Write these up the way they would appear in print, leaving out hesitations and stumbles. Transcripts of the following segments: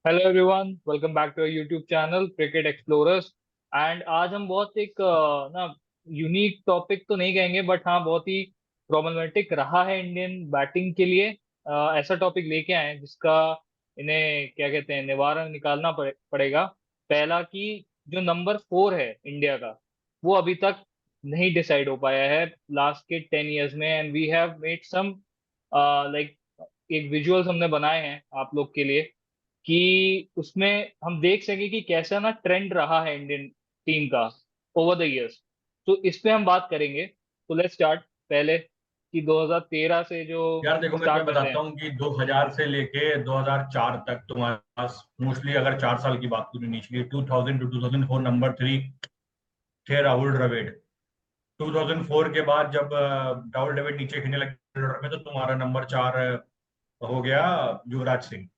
Hello everyone, welcome back to YouTube channel cricket explorers. And आज हम बहुत एक ना यूनिक टॉपिक तो नहीं कहेंगे, बट हाँ बहुत ही प्रॉब्लमेटिक रहा है इंडियन बैटिंग के लिए। ऐसा टॉपिक लेके आए हैं जिसका इन्हें क्या कहते हैं निवारण निकालना पड़ेगा। पहला कि जो नंबर 4 है इंडिया का, वो अभी तक नहीं डिसाइड हो पाया है लास्ट के 10 इयर्स में। And we have made some like एक विजुअल्स हमने बनाए हैं आप लोग के लिए कि उसमें हम देख सके कि कैसा ना ट्रेंड रहा है इंडियन टीम का ओवर द इयर्स। तो इस पे हम बात करेंगे। तो लेट्स स्टार्ट पहले कि 2013 से जो यार देखो, मैं स्टार्ट तुम्हें करते बताता हैं। हूँ कि 2000 से लेके 2004 तक तुम्हारे पास मोस्टली, अगर 4 साल की बात करूँ निचली, 2000 टू 2004 नंबर 3 थे राहुल द्रविड़। 2004 के बाद जब राहुल द्रविड़ नीचे खेलने लगे order में, तो तुम्हारा नंबर 4 हो गया युवराज सिंह।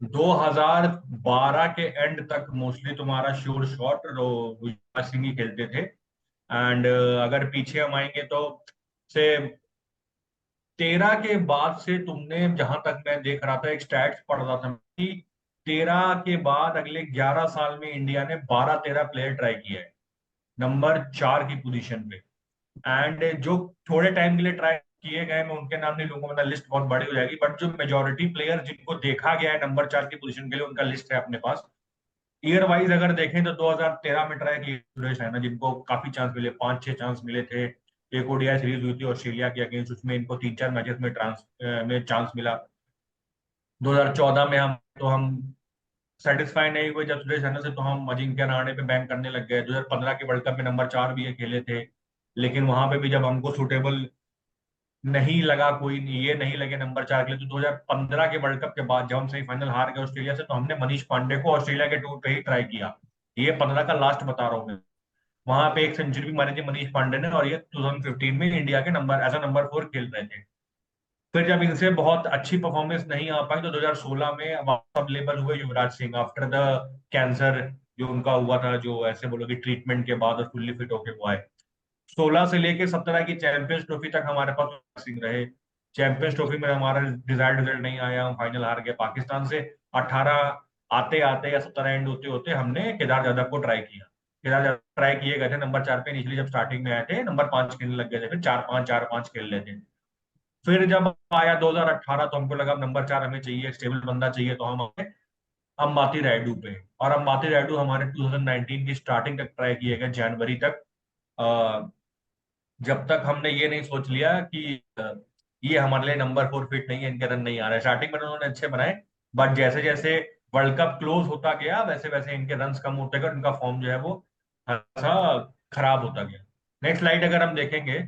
2012 के एंड तक मोस्टली तुम्हारा श्योर शॉट युवराज सिंह ही खेलते थे। एंड अगर पीछे हम आएंगे तो से 13 के बाद से तुमने, जहां तक मैं देख रहा था, एक स्टैट्स पढ़ रहा था कि 13 के बाद अगले 11 साल में इंडिया ने 12-13 प्लेयर ट्राई किया है नंबर 4 की पोजीशन पे। एंड जो थोड़े टाइम के लिए ट्राई किए गए, मैं उनके नाम नहीं लूंगा, मतलब लिस्ट बहुत बड़ी हो जाएगी, बट जो मेजोरिटी प्लेयर जिनको देखा गया है नंबर 4 की पोजीशन के लिए, उनका लिस्ट है अपने पास। ईयर वाइज अगर देखें तो 2013 में ट्राई किए सुरेश रैना, जिनको काफी चांस मिले, 5-6 चांस मिले थे। एक ओडीआई सीरीज हुई थी ऑस्ट्रेलिया के अगेंस्ट, उसमें इनको 3-4 मैचेस में में चांस मिला। 2014 में हम सेटिस्फाई नहीं हुए जब सुरेश रैना से, तो हम अजिंक्य रहाणे पे बैंक करने लग गए। 2015 के वर्ल्ड कप में नंबर 4 भी ये खेले थे, लेकिन वहां पे भी जब हमको सुटेबल नहीं लगा, कोई नहीं, ये नहीं लगे नंबर 4 के लिए, तो 2015 के वर्ल्ड कप के बाद जब हम सेमीफाइनल हार गए ऑस्ट्रेलिया से, तो हमने मनीष पांडे को ऑस्ट्रेलिया के टूर पे ही ट्राई किया। ये 15 का लास्ट बता रहा हूँ मैं। वहां पे एक सेंचुरी भी मारी थी मनीष पांडे ने, और ये 2015 में इंडिया के नंबर एज अ नंबर 4 खेल रहे थे। फिर जब इनसे बहुत अच्छी परफॉर्मेंस नहीं आ पाई, तो 2016 में वापस अवेलेबल हुए Yuvraj Singh after the cancer जो उनका हुआ था, जो ऐसे बोलो कि ट्रीटमेंट के बाद और फुल्ली फिट होके हुआ है। 16 से लेके 17 की चैंपियंस ट्रॉफी तक हमारे पास युवराज सिंह रहे। चैंपियंस ट्रॉफी में हमारा डिजायर्ड रिजल्ट नहीं आया, हम फाइनल हार गए पाकिस्तान से। 18 आते आते या 17 एंड होते होते हमने केदार जाधव को ट्राई किया। केदार जाधव ट्राई किए गए थे नंबर 4 पे इनिशियली, जब स्टार्टिंग में आए थे नंबर 5 खेलने लग गए थे, फिर 4-5 खेल लेते। फिर जब आया 2018, तो हमको लगा नंबर 4 हमें चाहिए, स्टेबल बंदा चाहिए, तो हम आए अंबाती रायडू पे। और अंबाती रायडू हमारे 2019 की स्टार्टिंग तक ट्राई किए गए, जनवरी तक। जब तक हमने ये नहीं सोच लिया कि ये हमारे लिए नंबर 4 फिट नहीं है, इनके रन नहीं आ रहे। स्टार्टिंग में उन्होंने अच्छे बनाए, बट जैसे जैसे वर्ल्ड कप क्लोज होता गया, वैसे वैसे इनके रन्स कम होते गए, उनका फॉर्म जो है वो सा खराब होता गया। नेक्स्ट स्लाइड अगर हम देखेंगे,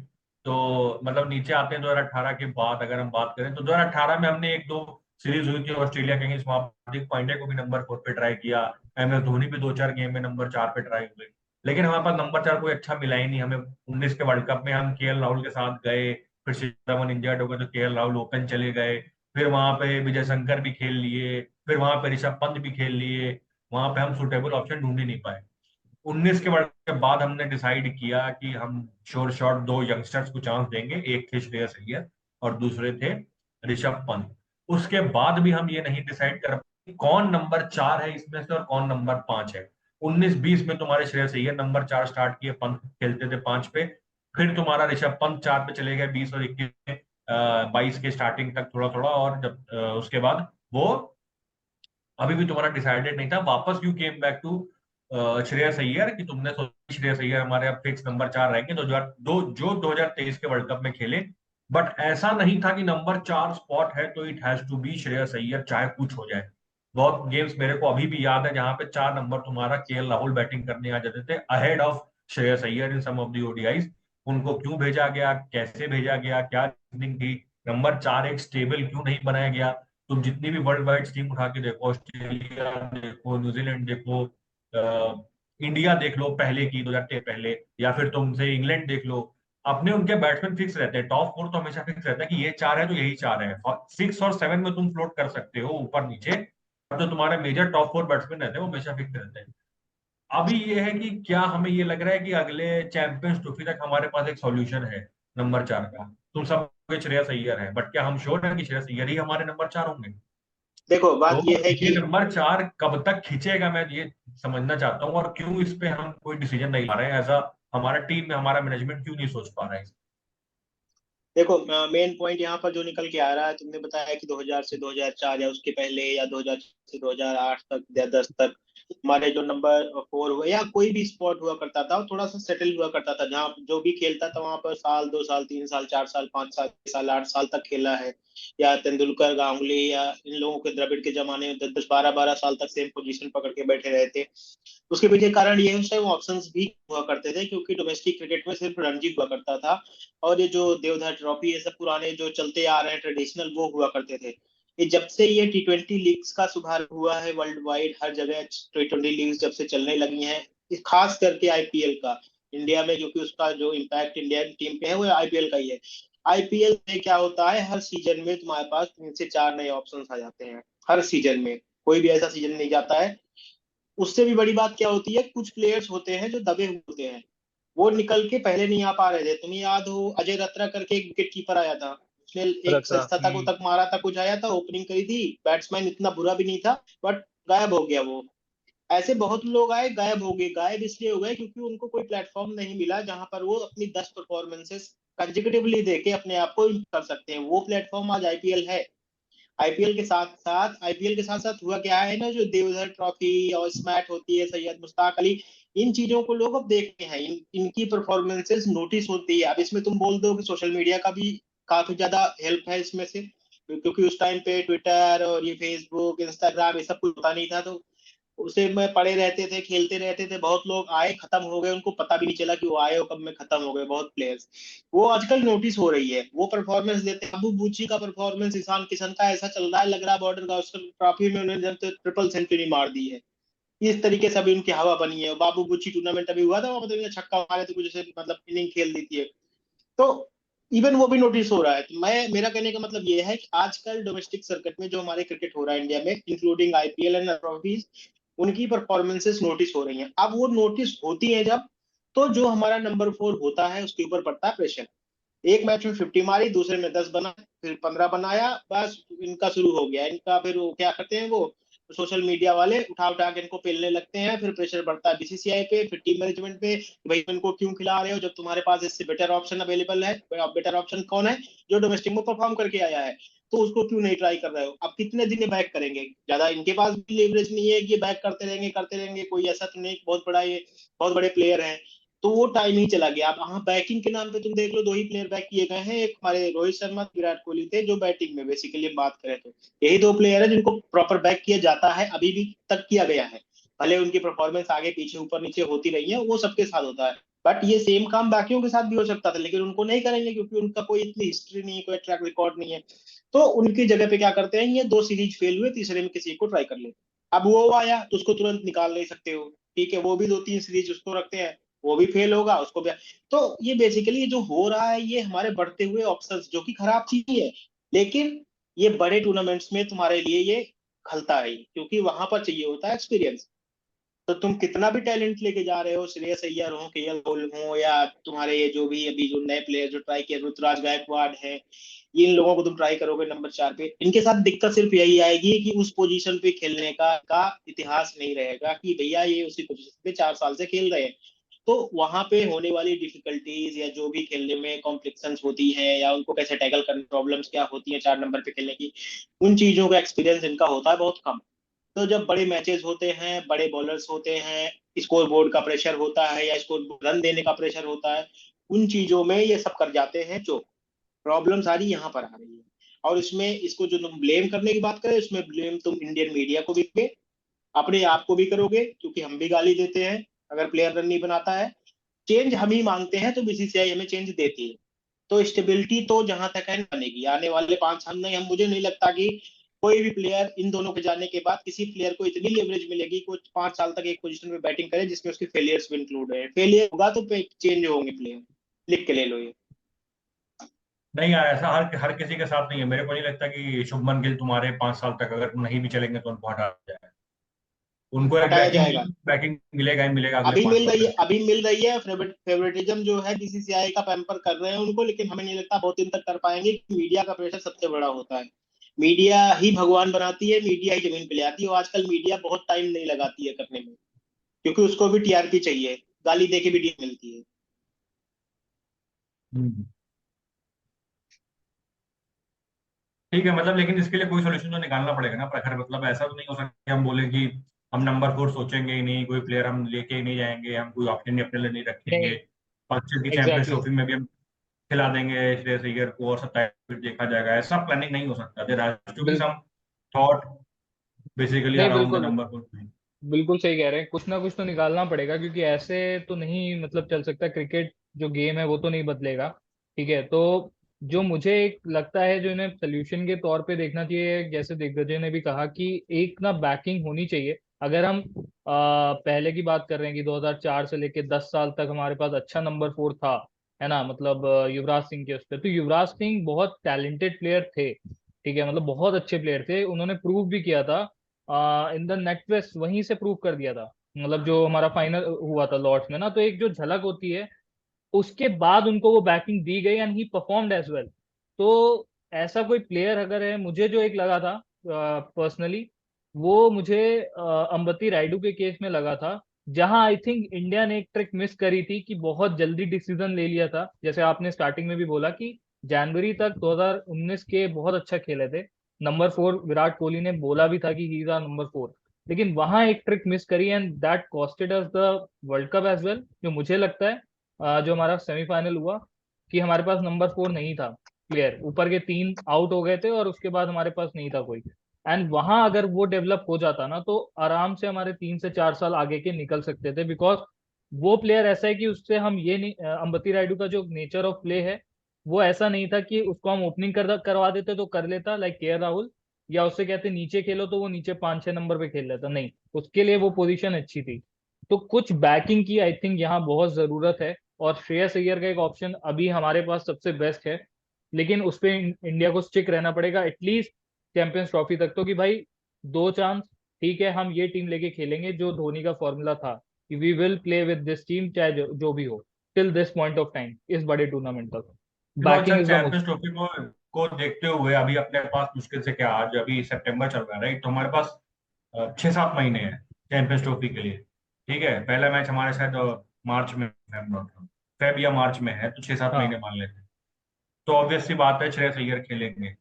तो मतलब नीचे आते हैं 2018 के बाद अगर हम बात करें, तो 2018 में हमने एक दो सीरीज हुई थी ऑस्ट्रेलिया के अगेंस्ट, वहां हार्दिक पांड्या को भी नंबर 4 पे ट्राई किया। MS धोनी भी 2-4 गेम में नंबर 4 पे ट्राई हुए, लेकिन हमारे पास नंबर 4 कोई अच्छा मिला ही नहीं हमें। 19 के वर्ल्ड कप में हम KL राहुल के साथ गए, फिर शिखर धवन इंजर्ड हो गए, तो KL राहुल ओपन चले गए। फिर वहां पे विजय शंकर भी खेल लिए, फिर वहां पे ऋषभ पंत भी खेल लिए। वहां पे हम सुटेबल ऑप्शन ढूंढ ही नहीं पाए। 19 के वर्ल्ड कप के बाद हमने डिसाइड किया कि हम श्योर शॉट दो यंगस्टर्स को चांस देंगे, एक थे श्रेयस अय्यर और दूसरे थे ऋषभ पंत। उसके बाद भी हम ये नहीं डिसाइड कर पाए कि कौन नंबर 4 है इसमें से और कौन नंबर 5 है। 19-20 में तुम्हारे श्रेयस अय्यर नंबर 4 स्टार्ट किए, पंत खेलते थे 5 पे। फिर तुम्हारा ऋषभ पंत 4 पे चले गए 20 और 21 में, 22 के स्टार्टिंग तक थोड़ा थोड़ा, और जब उसके बाद वो अभी भी तुम्हारा डिसाइडेड नहीं था। वापस you came back to Shreyas Iyer, कि तुमने सोचा श्रेयस अय्यर हमारे अब फिक्स नंबर 4 रहेंगे 2002 जो 2023 के वर्ल्ड कप में खेले। बट ऐसा नहीं था कि नंबर 4 स्पॉट है तो it has to be Shreyas Iyer, चाहे कुछ हो जाए। बहुत गेम्स मेरे को अभी भी याद है जहां पे 4 नंबर तुम्हारा KL राहुल बैटिंग करने आ जाते थे ahead of Shreyas Iyer in some of the ODIs। उनको क्यों भेजा गया, कैसे भेजा गया, क्या रीजनिंग थी, नंबर 4 एक स्टेबल क्यों नहीं बनाया गया? तुम जितनी भी वर्ल्ड वाइड टीम उठा के देखो, ऑस्ट्रेलिया देखो, न्यूजीलैंड देखो, इंडिया देख लो पहले की 2013 पहले, या फिर तुमसे इंग्लैंड देख लो, अपने उनके बैट्समैन फिक्स रहते हैं। टॉप 4 तो हमेशा फिक्स रहता है कि ये 4 है तो यही 4 है। 6 और 7 में तुम फ्लोट कर सकते हो ऊपर नीचे, और जो तुम्हारे मेजर टॉप 4 बैट्समैन रहते हैं वो हमेशा फिक्स रहते हैं। अभी ये है कि क्या हमें ये लग रहा है कि अगले चैंपियंस ट्रॉफी तक हमारे पास एक सॉल्यूशन है नंबर 4 का? तुम सब श्रेयस अय्यर है, बट क्या हम श्योर है कि श्रेयस अय्यर ही हमारे नंबर 4 होंगे? देखो बात ये तो है ये कि नंबर 4 कब तक खींचेगा, मैं ये समझना चाहता हूँ, और क्यों इस पे हम कोई डिसीजन नहीं ला रहे हैं, ऐसा हमारा टीम में हमारा मैनेजमेंट क्यों नहीं सोच पा रहा है। देखो मेन पॉइंट यहाँ पर जो निकल के आ रहा है, तुमने बताया कि 2000 से 2004 या उसके पहले, या 2000 से 2008 तक या 10 तक हमारे जो नंबर 4 हुआ या कोई भी स्पॉट हुआ करता था, वो थोड़ा सा सेटल हुआ करता था, जहाँ जो भी खेलता था वहां पर साल 2 साल 3 साल 4 साल 5 साल 6 साल 8 साल तक खेला है। या तेंदुलकर गांगुली या इन लोगों के द्रविड़ के जमाने में 10 10 12 12 साल तक सेम पोजीशन पकड़ के बैठे रहे थे। उसके पीछे कारण ये है, वो ऑप्शंस भी हुआ करते थे, क्योंकि डोमेस्टिक क्रिकेट में सिर्फ रणजी हुआ करता था। और ये जो देवधर ट्रॉफी, ये सब पुराने जो चलते आ रहे हैं ट्रेडिशनल, वो हुआ करते थे। ये जब से ये T20 लीग्स का शुभारंभ हुआ है वर्ल्ड वाइड, हर जगह T20 लीग्स जब से चलने लगी हैं, खास करके आईपीएल का इंडिया में, क्योंकि उसका जो इम्पैक्ट इंडियन टीम पे है वो आईपीएल का ही है। आईपीएल में क्या होता है, हर सीजन में तुम्हारे पास 3 से 4 नए ऑप्शंस आ जाते हैं। हर सीजन में कोई भी ऐसा सीजन नहीं जाता है। उससे भी बड़ी बात क्या होती है, कुछ प्लेयर्स होते हैं जो दबे हुए होते हैं, वो निकल के पहले नहीं आ पा रहे थे। तुम्हें याद हो अजय रत्रा करके एक विकेट कीपर आया था, उसने एक रखा। शतक उतक मारा था, कुछ आया था, ओपनिंग करी थी, बैट्समैन इतना बुरा भी नहीं था, बट गायब हो गया वो। ऐसे बहुत लोग आए, गायब हो गए। गायब इसलिए हो गए क्योंकि उनको कोई प्लेटफॉर्म नहीं मिला जहां पर वो अपनी 10 परफॉर्मेंसेस कंजिक्यूटिवली देके अपने आप को improve कर सकते हैं। वो प्लेटफॉर्म आज आईपीएल है। आईपीएल के साथ साथ हुआ क्या है ना, जो देवधर ट्रॉफी और स्मैट होती है, सैयद मुश्ताक अली, इन चीजों को लोग अब देखते हैं, इनकी परफॉर्मेंसेस नोटिस होती है। अब इसमें तुम बोल दो कि सोशल मीडिया का भी काफी ज्यादा हेल्प है इसमें से, क्योंकि उस टाइम पे ट्विटर और ये फेसबुक इंस्टाग्राम ये सब कुछ होता नहीं था, तो उसे में पड़े रहते थे, खेलते रहते थे। बहुत लोग आए, खत्म हो गए, उनको पता भी नहीं चला कि वो आए और कब में खत्म हो गए बहुत प्लेयर्स। वो आजकल नोटिस हो रही है, वो परफॉर्मेंस देते हैं। अबू बूची का परफॉर्मेंस, ईशान किशन का ऐसा चल रहा है, लग रहा है बॉर्डर गावस्कर ट्रॉफी में उन्होंने जब तो ट्रिपल सेंचुरी मार दी है। इस तरीके से अभी उनकी हवा बनी है। बाबू बुच्ची टूर्नामेंट अभी हुआ था, वहां पर छक्का मारे थे कुछ ऐसे, मतलब इनिंग खेल दी थी। तो इवन वो भी नोटिस हो रहा है। तो मैं, मेरा कहने का मतलब ये है कि आजकल डोमेस्टिक सर्किट में जो हमारे क्रिकेट हो रहा है इंडिया में, इंक्लूडिंग आईपीएल एंड ट्रॉफीज, उनकी परफॉर्मेंसेस नोटिस हो रही हैं। अब वो नोटिस होती हैं जब, तो जो हमारा नंबर 4 होता है उसके ऊपर पड़ता है प्रेशर। एक मैच में 50 मारी, दूसरे में 10 बना, फिर 15 बनाया, बस इनका शुरू हो गया इनका। फिर वो क्या करते हैं, वो सोशल मीडिया वाले उठा उठा के इनको पेलने लगते हैं। फिर प्रेशर बढ़ता है बीसीसीआई पे, फिर टीम मैनेजमेंट पे, कि भाई इनको क्यों खिला रहे हो जब तुम्हारे पास इससे बेटर ऑप्शन अवेलेबल है। बेटर ऑप्शन कौन है? जो डोमेस्टिक में परफॉर्म करके आया है, तो उसको क्यों नहीं ट्राई कर रहे हो? अब कितने दिन बैक करेंगे? ज्यादा इनके पास भी लेवरेज नहीं है कि बैक करते रहेंगे। कोई ऐसा तो नहीं बहुत बड़ा, ये बहुत बड़े प्लेयर हैं, तो वो टाइम ही चला गया। अब हाँ, बैटिंग के नाम पे तुम देख लो, 2 ही प्लेयर बैक किए गए हैं। एक हमारे रोहित शर्मा, विराट कोहली थे, जो बैटिंग में बेसिकली बात करें तो यही 2 प्लेयर है जिनको प्रॉपर बैक किया जाता है, अभी भी तक किया गया है। भले उनकी परफॉर्मेंस आगे पीछे ऊपर नीचे होती रही है, वो सबके साथ होता है, बट ये सेम काम बाकियों के साथ भी हो सकता था, लेकिन उनको नहीं करेंगे क्योंकि उनका कोई इतनी हिस्ट्री नहीं है, कोई ट्रैक रिकॉर्ड नहीं है। तो उनकी जगह पे क्या करते हैं, ये 2 सीरीज फेल हुए, तीसरे में किसी को ट्राई कर लेते। अब वो आया तो उसको तुरंत निकाल नहीं सकते हो, ठीक है, वो भी 2 3 सीरीज उसको रखते हैं, वो भी फेल होगा, उसको भी। तो ये बेसिकली जो हो रहा है, ये हमारे बढ़ते हुए ऑप्शंस, जो कि खराब चीज ही है, लेकिन ये बड़े टूर्नामेंट्स में तुम्हारे लिए ये खलता है, क्योंकि वहां पर चाहिए होता है एक्सपीरियंस। तो तुम कितना भी टैलेंट लेके जा रहे हो, श्रेयस अय्यर हो, केएल राहुल हो, या तुम्हारे ये जो भी अभी जो नए प्लेयर जो ट्राई किए, ऋतुराज गायकवाड़ है, इन लोगों को तुम ट्राई करोगे नंबर 4 पे, इनके साथ दिक्कत सिर्फ यही आएगी कि उस पोजीशन पे खेलने का इतिहास नहीं रहेगा, कि भैया ये उसी पोजीशन पे 4 साल से खेल रहे हैं। तो वहां पे होने वाली डिफिकल्टीज, या जो भी खेलने में कॉम्प्लिकेशंस होती हैं, या उनको कैसे टैकल करने, प्रॉब्लम्स क्या होती हैं 4 नंबर पे खेलने की, उन चीजों का एक्सपीरियंस इनका होता है बहुत कम। तो जब बड़े मैचेस होते हैं, बड़े बॉलर्स होते हैं, स्कोर बोर्ड का प्रेशर होता है, या स्कोर रन देने का प्रेशर होता है, उन चीजों में ये सब कर जाते हैं जो प्रॉब्लम सारी यहाँ पर आ रही है। और इसमें, इसको जो तुम ब्लेम करने की बात करें, इसमें ब्लेम तुम इंडियन मीडिया को भी करोगे, अपने आप को भी करोगे, क्योंकि हम भी गाली देते हैं अगर प्लेयर रन नहीं बनाता है। चेंज हम ही मांगते हैं तो बीसीसीआई हमें चेंज देती है। तो स्टेबिलिटी तो जहां तक है बनेगी आने वाले 5 साल में। हम, मुझे नहीं लगता कि कोई भी प्लेयर, इन दोनों के जाने के बाद किसी प्लेयर को इतनी लेवरेज मिलेगी कि 5 साल तक एक पोजीशन पे बैटिंग करे जिसमें उसके फेलियर्स भी इंक्लूड है। फेलियर होगा तो चेंज होंगे प्लेयर, लिख के ले लो ये। नहीं यार, ऐसा हर हर किसी के साथ नहीं है। मेरे को नहीं लगता कि शुभमन गिल तुम्हारे 5 साल तक अगर नहीं भी चलेंगे तो उनको हटा जाए। उनको एक हटाया बैकिंग जाएगा। बैकिंग मिलेगा ही मिलेगा अगले 5 साल तक। अभी मिल रही है, फेवरेटिज्म जो है बीसीसीआई का पैम्पर कर रहे हैं उनको, लेकिन हमें नहीं लगता बहुत दिन तक कर पाएंगे, मीडिया का प्रेशर सबसे बड़ा होता है। मीडिया ही भगवान बनाती है, मीडिया ही जमीन पे ले आती है, और आजकल मीडिया बहुत टाइम नहीं लगाती है करने में, क्योंकि उसको भी टीआरपी चाहिए, गाली दे के भी डील मिलती है। हम्म। ठीक है, मतलब लेकिन इसके लिए कोई सोल्यूशन तो निकालना पड़ेगा ना प्रखर, मतलब ऐसा तो नहीं हो सकता कि हम बोले कि हम नंबर 4 सोचेंगे ही नहीं, कोई प्लेयर हम लेके ही नहीं जाएंगे, हम कोई ऑप्शन ही अपने लिए नहीं रखेंगे। नहीं, पच्चीस की चैंपियंस एग्जैक्टली ट्रॉफी में भी हम खिला देंगे श्रेयस अय्यर को और 27 फिर देखा जाएगा, ऐसा प्लानिंग नहीं हो सकता। There has to be bill some thought basically नहीं, अराउंड द बिल्कुल नंबर 4। बिल्कुल सही कह रहे हैं, कुछ ना कुछ तो निकालना पड़ेगा, क्योंकि ऐसे तो नहीं मतलब चल सकता। क्रिकेट जो गेम है वो तो नहीं बदलेगा। ठीक है, तो जो मुझे एक लगता है जो इन्हें सोल्यूशन के तौर पे देखना चाहिए, जैसे दिग्गजय ने भी कहा कि एक ना बैकिंग होनी चाहिए। अगर हम पहले की बात कर रहे हैं कि 2004 से लेके 10 साल तक हमारे पास अच्छा नंबर 4 था, है ना, मतलब युवराज सिंह के उस पे, तो युवराज सिंह बहुत टैलेंटेड प्लेयर थे। ठीक है, मतलब बहुत अच्छे प्लेयर थे, उन्होंने प्रूव भी किया था इन द नेट वेस्ट, वहीं से प्रूव कर दिया था। मतलब जो हमारा फाइनल हुआ था लॉर्ड्स में ना, तो एक जो झलक होती है, उसके बाद उनको वो बैकिंग दी गई and he performed as well. तो ऐसा कोई प्लेयर अगर है, मुझे जो एक लगा था पर्सनली, वो मुझे अंबती रायडू के केस में लगा था, जहां आई थिंक इंडिया ने एक ट्रिक मिस करी थी कि बहुत जल्दी डिसीजन ले लिया था। जैसे आपने स्टार्टिंग में भी बोला कि जनवरी तक 2019 के बहुत अच्छा खेले थे, नंबर 4 विराट कोहली ने बोला भी था कि ही इज आवर नंबर 4, लेकिन वहां एक ट्रिक मिस करी and that costed us the world cup as well. जो मुझे लगता है जो हमारा सेमीफाइनल हुआ, कि हमारे पास नंबर 4 नहीं था प्लेयर, ऊपर के 3 आउट हो गए थे और उसके बाद हमारे पास नहीं था कोई। एंड वहां अगर वो डेवलप हो जाता ना, तो आराम से हमारे 3 से 4 साल आगे के निकल सकते थे, बिकॉज वो प्लेयर ऐसा है कि उससे हम ये नहीं, अंबती रायडू का जो नेचर ऑफ प्ले है, वो ऐसा नहीं था कि उसको हम ओपनिंग करवा देते तो कर लेता लाइक के राहुल, या उससे कहते नीचे खेलो तो वो नीचे 5-6 नंबर पे खेल लेता, नहीं, उसके लिए वो पोजीशन अच्छी थी। तो कुछ बैकिंग की आई थिंक यहाँ बहुत जरूरत है, और श्रेयस अय्यर का एक ऑप्शन अभी हमारे पास सबसे बेस्ट है, लेकिन उस पे इंडिया को स्टिक रहना पड़ेगा एटलीस्ट चैंपियंस ट्रॉफी तक, तो कि भाई 2 चांस, ठीक है, हम ये टीम लेके खेलेंगे जो धोनी का फॉर्मूला था कि we will play with this team, चाहे जो भी हो, till this point of time, इस बड़े टूर्नामेंट तक चलो अच्छा, backing is the champions trophy को देखते हुए अभी अपने पास मुश्किल से क्या, आज अभी सितंबर चल रहा है राइट, तो हमारे पास 6-7 महीने हैं चैंपियंस ट्रॉफी के लिए। ठीक है, पहला मैच हमारे शायद मार्च में फेब या मार्च में है, तो 6-7 महीने हाँ। मान लेते हैं। तो ऑब्वियस सी बात है श्रेयस अय्यर खेलेंगे,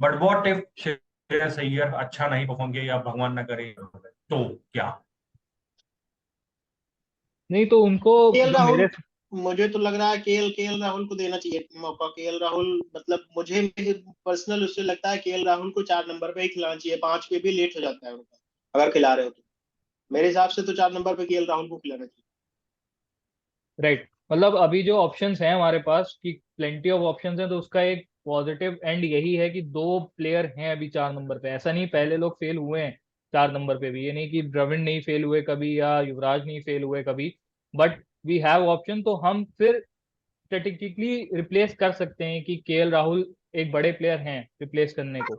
but what if Shreyas Iyer अच्छा नहीं परफॉर्म किया या भगवान ना करे तो क्या? नहीं तो उनको केएल जो राहुल, मेरे मुझे तो लग रहा है केएल केएल राहुल को देना चाहिए मौका। केएल राहुल मतलब मुझे पर्सनल उससे लगता है केएल राहुल को 4 नंबर पे ही खिलाना चाहिए, 5 पे भी लेट हो जाता है उनका, अगर खिला रहे हो तो। मेरे हिसाब से तो 4 नंबर पे केएल राहुल को खिलाना चाहिए। राइट, मतलब अभी जो ऑप्शंस हैं हमारे पास कि प्लेंटी ऑफ ऑप्शंस हैं, तो उसका एक पॉजिटिव एंड यही है कि 2 प्लेयर हैं अभी 4 नंबर पे, ऐसा नहीं पहले लोग फेल हुए हैं 4 नंबर पे भी, ये नहीं कि द्रविड़ नहीं फेल हुए कभी या युवराज नहीं फेल हुए कभी, बट वी हैव ऑप्शन, तो हम फिर स्ट्रेटेजिकली रिप्लेस कर सकते हैं कि केएल राहुल एक बड़े प्लेयर हैं रिप्लेस करने को,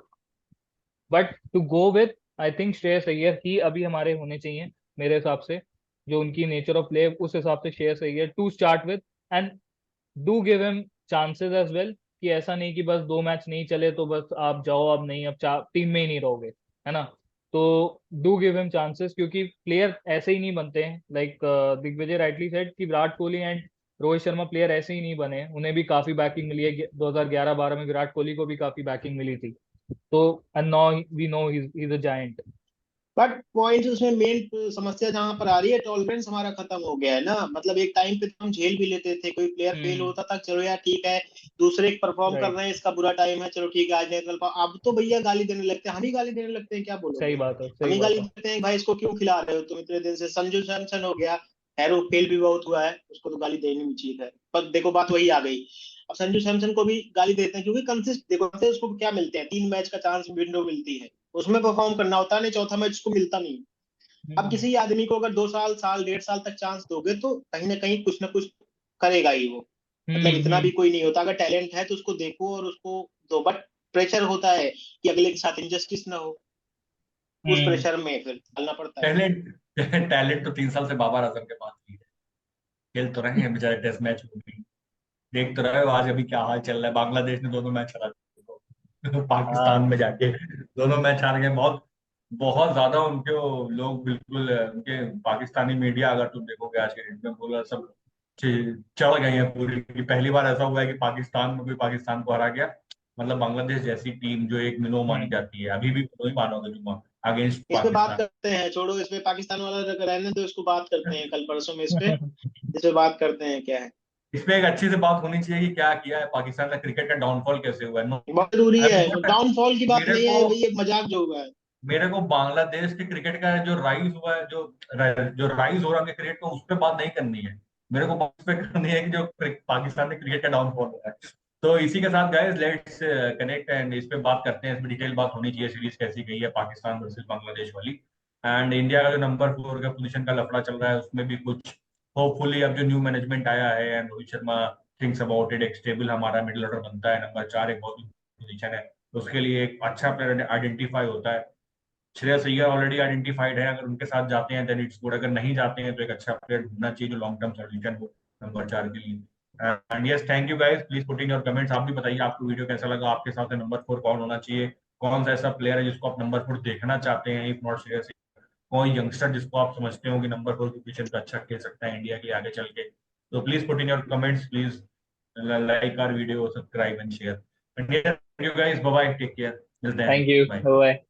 but to go with I think Shreyas Iyer ही अभी हमारे होने चाहिए मेरे हिसाब से, जो उनकी नेचर ऑफ प्ले उस हिसाब से Shreyas Iyer to start with, and do give him chances as well, कि ऐसा नहीं कि बस 2 मैच नहीं चले तो बस आप जाओ, अब नहीं, अब टीम में ही नहीं रहोगे, है ना। तो डू गिव हिम चांसेस, क्योंकि प्लेयर ऐसे ही नहीं बनते हैं, लाइक दिग्विजय राइटली सेड कि विराट कोहली एंड रोहित शर्मा प्लेयर ऐसे ही नहीं बने, उन्हें भी काफी बैकिंग मिली है, 2011-12 में विराट कोहली को भी काफी बैकिंग मिली थी, तो and now we know he is a giant. But point उसमें मेन समस्या जहां पर आ रही है, टॉलरेंस हमारा खत्म हो गया है ना। मतलब एक टाइम पे तो हम झेल भी लेते थे, कोई प्लेयर फेल हम्म। होता था, चलो यार ठीक है, दूसरे परफॉर्म कर राइट। रहे हैं, इसका बुरा टाइम है, चलो ठीक है आज नहीं कल अब तो भैया गाली देने लगते हैं, हम ही गाली देने लगते हैं, क्या सही बोलोगे। बात है, हम सही ही बात गाली है। देते हैं भाई इसको क्यों खिला रहे हो तुम इतने दिन से। संजू सैमसन हो गया, खैर वो फेल भी बहुत हुआ है, उसको तो गाली देनी भी चाहिए खैर, पर देखो बात वही आ गई। अब संजू सैमसन को भी गाली देते हैं क्योंकि कंसिस्ट देखो उसको क्या मिलते हैं, 3 मैच का चांस विंडो मिलती है, उसमें परफॉर्म करना होता है, नहीं चौथा मैच उसको मिलता नहीं। अब हम्म। किसी आदमी को अगर 2 साल 1.5 साल तक चांस दोगे तो कहीं ना कहीं कुछ ना कुछ करेगा ही वो। मतलब इतना भी हम्म। कोई नहीं होता, अगर टैलेंट है तो उसको देखो और उसको दो, बट प्रेशर होता है कि अगले के साथ इंजस्टिस ना हो, उस हम्म। प्रेशर में फिर डालना पड़ता है। टैलेंट टैलेंट तो 3 साल से बाबर आजम के पास भी है, खेल तो रहे हैं बेचारे टेस्ट मैच में भी। देख तो रहे हो आज अभी क्या हाल चल रहा है, बांग्लादेश ने दोनों मैच हरा दिए। पाकिस्तान में जाके दोनों मैच हार गए। बहुत बहुत ज्यादा उनके लोग बिल्कुल उनके पाकिस्तानी मीडिया अगर तुम देखोगे आज के डेट में पूरा सब चढ़ गए हैं पूरी कि पहली बार ऐसा हुआ है कि पाकिस्तान में कोई पाकिस्तान को हरा गया। मतलब बांग्लादेश जैसी टीम जो एक मिनो मानी हम्म। जाती है, अभी भी मिनो ही मानोगे तुम अगेंस्ट इस पे बात पाकिस्तान। करते हैं, छोड़ो इस पे पाकिस्तान वाला रहने दो, इसको बात करते हैं कल परसों में इस पे बात करते हैं क्या है। इसमें एक अच्छी सी बात होनी चाहिए कि क्या किया है पाकिस्तान का, क्रिकेट का डाउनफॉल कैसे हुआ है। बहुत जरूरी आई है, नोट डाउनफॉल की बात मेरे नहीं को है भाई, ये मजाक जो हुआ है। मेरे को बांग्लादेश के क्रिकेट का जो राइज हुआ है, जो राइज हो रहा है क्रिकेट को, उस पर बात नहीं करनी है। मेरे को बात उस पर करनी है कि जो पाकिस्तान में क्रिकेट का डाउनफॉल हुआ है। तो इसी के साथ गाइस लेट्स कनेक्ट एंड इस पे बात करते हैं। इसमें डिटेल बात होनी चाहिए, सीरीज कैसी गई है पाकिस्तान वर्सेस बांग्लादेश वाली। एंड इंडिया का जो नंबर 4 का पोजीशन का लफड़ा चल रहा है उसमें भी कुछ होपफुली अब जो न्यू मैनेजमेंट आया है and Rohit Sharma thinks about it, एक स्टेबल हमारा मिडिल ऑर्डर बनता है, नंबर 4 एक बहुत पोजीशन है, तो उसके लिए एक अच्छा प्लेयर आइडेंटिफाई होता है। श्रेयस अय्यर ऑलरेडी आइडेंटिफाइड है, अगर उनके साथ जाते हैं देन इट्स गुड, अगर नहीं जाते हैं तो एक अच्छा प्लेयर ढूंढना चाहिए जो लॉन्ग टर्म सोल्यूशन हो नंबर 4 के लिए। And yes thank you guys, please put in your comments. आप भी बताइए आपको वीडियो कैसा लगा, आपके साथ नंबर 4 कौन होना चाहिए, कौन सा ऐसा प्लेयर है जिसको आप नंबर 4 देखना चाहते हैं, इफ नॉट श्रेयस, कोई यंगस्टर जिसको आप समझते हो कि नंबर 4 पोजीशन पे अच्छा खेल सकता है इंडिया के आगे चल के। तो please put in your comments, please like our video, subscribe and share. And thank you guys, bye bye, take care, मिलते हैं, थैंक यू, बाय। बाय।